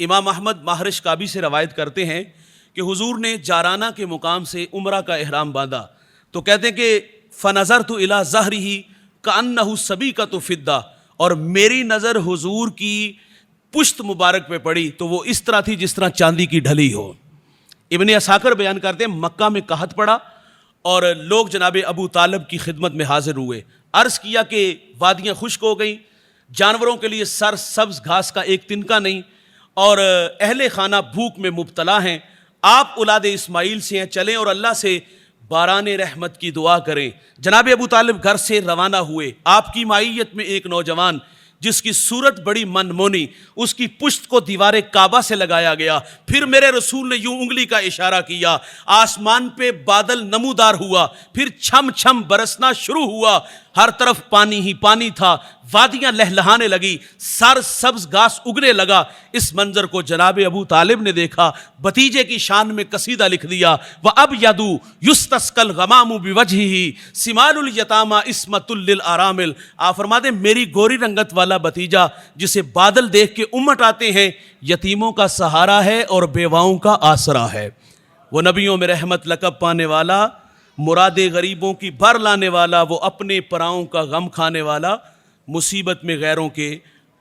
امام احمد ماہرش کابی سے روایت کرتے ہیں کہ حضور نے جارانہ کے مقام سے عمرہ کا احرام باندھا تو کہتے ہیں کہ فنظرت الی ظہرہ کأنہ سبیکۃ فضہ، اور میری نظر حضور کی پشت مبارک پہ پڑی تو وہ اس طرح تھی جس طرح چاندی کی ڈھلی ہو۔ ابن اساکر بیان کرتے ہیں مکہ میں قحط پڑا اور لوگ جناب ابو طالب کی خدمت میں حاضر ہوئے، عرض کیا کہ وادیاں خشک ہو گئیں، جانوروں کے لیے سر سبز گھاس کا ایک تنکا نہیں، اور اہل خانہ بھوک میں مبتلا ہیں، آپ اولاد اسماعیل سے ہیں، چلیں اور اللہ سے باران رحمت کی دعا کریں۔ جناب ابو طالب گھر سے روانہ ہوئے، آپ کی معیت میں ایک نوجوان جس کی صورت بڑی منمونی، اس کی پشت کو دیوار کعبہ سے لگایا گیا، پھر میرے رسول نے یوں انگلی کا اشارہ کیا، آسمان پہ بادل نمودار ہوا، پھر چھم چھم برسنا شروع ہوا، ہر طرف پانی ہی پانی تھا، وادیاں لہلہانے لگی، سر سبز گھاس اگنے لگا۔ اس منظر کو جناب ابو طالب نے دیکھا، بھتیجے کی شان میں قصیدہ لکھ دیا، وَأَبْيَضُ يُسْتَسْقَى الْغَمَامُ بِوَجْهِهِ سِمَالُ الْيَتَامَى عِصْمَةٌ لِلْأَرَامِلِ۔ آپ فرماتے ہیں میری گوری رنگت والا بھتیجا جسے بادل دیکھ کے امٹ آتے ہیں، یتیموں کا سہارا ہے اور بیواؤں کا آسرا ہے۔ وہ نبیوں میں رحمت لقب پانے والا، مراد غریبوں کی بھر لانے والا، وہ اپنے پراؤں کا غم کھانے والا، مصیبت میں غیروں کے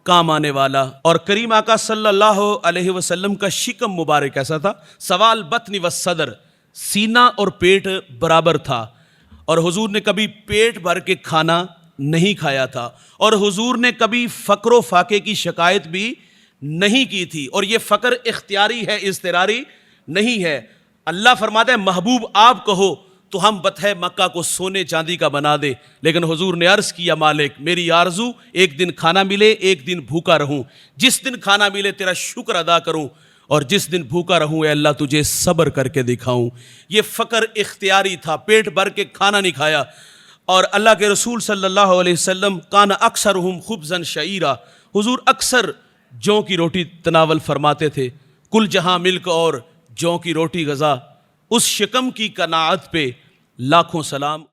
کام آنے والا۔ اور کریم آقا صلی اللہ علیہ وسلم کا شکم مبارک ایسا تھا، سوال بطن و صدر، سینہ اور پیٹ برابر تھا، اور حضور نے کبھی پیٹ بھر کے کھانا نہیں کھایا تھا، اور حضور نے کبھی فقر و فاقے کی شکایت بھی نہیں کی تھی، اور یہ فقر اختیاری ہے، اضطراری نہیں ہے۔ اللہ فرماتا ہے محبوب آپ کہو تو ہم بطح مکہ کو سونے چاندی کا بنا دے، لیکن حضور نے عرض کیا مالک میری آرزو ایک دن کھانا ملے، ایک دن بھوکا رہوں، جس دن کھانا ملے تیرا شکر ادا کروں، اور جس دن بھوکا رہوں اے اللہ تجھے صبر کر کے دکھاؤں۔ یہ فقر اختیاری تھا، پیٹ بھر کے کھانا نہیں کھایا۔ اور اللہ کے رسول صلی اللہ علیہ وسلم کان اکثرہم خبزا شعیرا، حضور اکثر جوں کی روٹی تناول فرماتے تھے۔ کل جہاں ملک اور جوں کی روٹی غذا، اس شکم کی قناعت پہ لاکھوں سلام۔